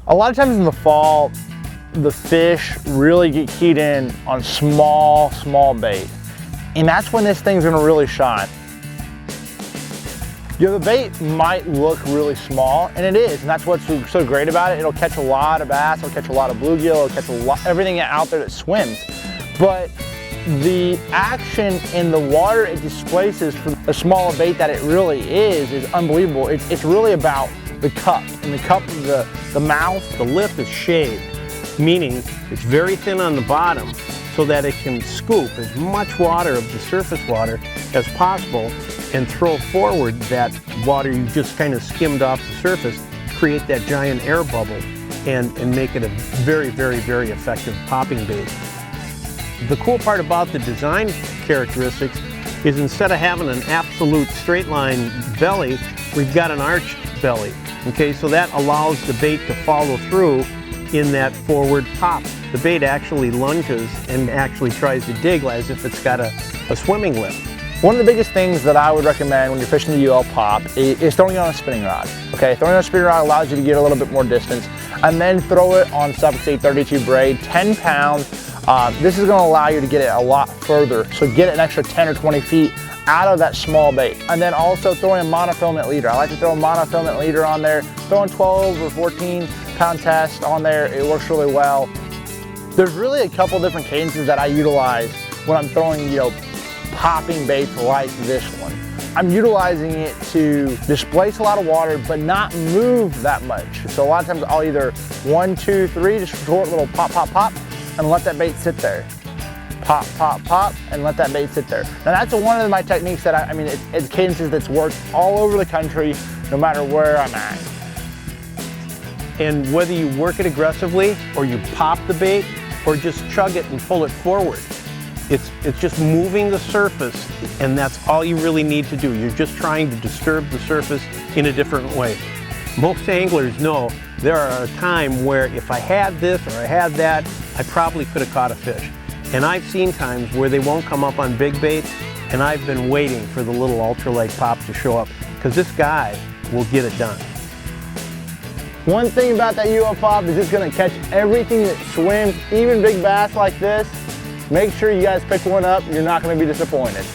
A lot of times in the fall, the fish really get keyed in on small bait. And that's when this thing's gonna really shine. The bait might look really small, and it is, and that's what's so great about it. It'll catch a lot of bass, it'll catch a lot of bluegill, it'll catch everything out there that swims. But the action in the water it displaces for a small bait that it really is unbelievable. It's really about the cup, and the cup, the mouth, the lip is shaved, meaning it's very thin on the bottom so that it can scoop as much water of the surface water as possible and throw forward that water you just kind of skimmed off the surface, create that giant air bubble, and make it a very, very, very effective popping bait. The cool part about the design characteristics is instead of having an absolute straight line belly, we've got an arched belly. Okay, so that allows the bait to follow through in that forward pop. The bait actually lunges and actually tries to dig as if it's got a swimming lip. One of the biggest things that I would recommend when you're fishing the UL Pop is throwing it on a spinning rod. Okay, throwing it on a spinning rod allows you to get a little bit more distance, and then throw it on Suffocate 32 braid, 10 pounds. This is going to allow you to get it a lot further, so get an extra 10 or 20 feet out of that small bait. And then also throwing a monofilament leader. I like to throw a monofilament leader on there, throwing 12 or 14 pound test on there. It works really well. There's really a couple different cadences that I utilize when I'm throwing, popping baits like this one. I'm utilizing it to displace a lot of water, but not move that much. So a lot of times I'll either 1, 2, 3, just short little pop, pop, pop, and let that bait sit there. Pop, pop, pop, and let that bait sit there. Now that's one of my techniques that it's cadences that's worked all over the country, no matter where I'm at. And whether you work it aggressively, or you pop the bait, or just chug it and pull it forward, it's just moving the surface, and that's all you really need to do. You're just trying to disturb the surface in a different way. Most anglers know there are a time where if I had this or I had that, I probably could have caught a fish. And I've seen times where they won't come up on big baits, and I've been waiting for the little ultralight pop to show up, because this guy will get it done. One thing about that UL Pop is it's going to catch everything that swims, even big bass like this. Make sure you guys pick one up. You're not going to be disappointed.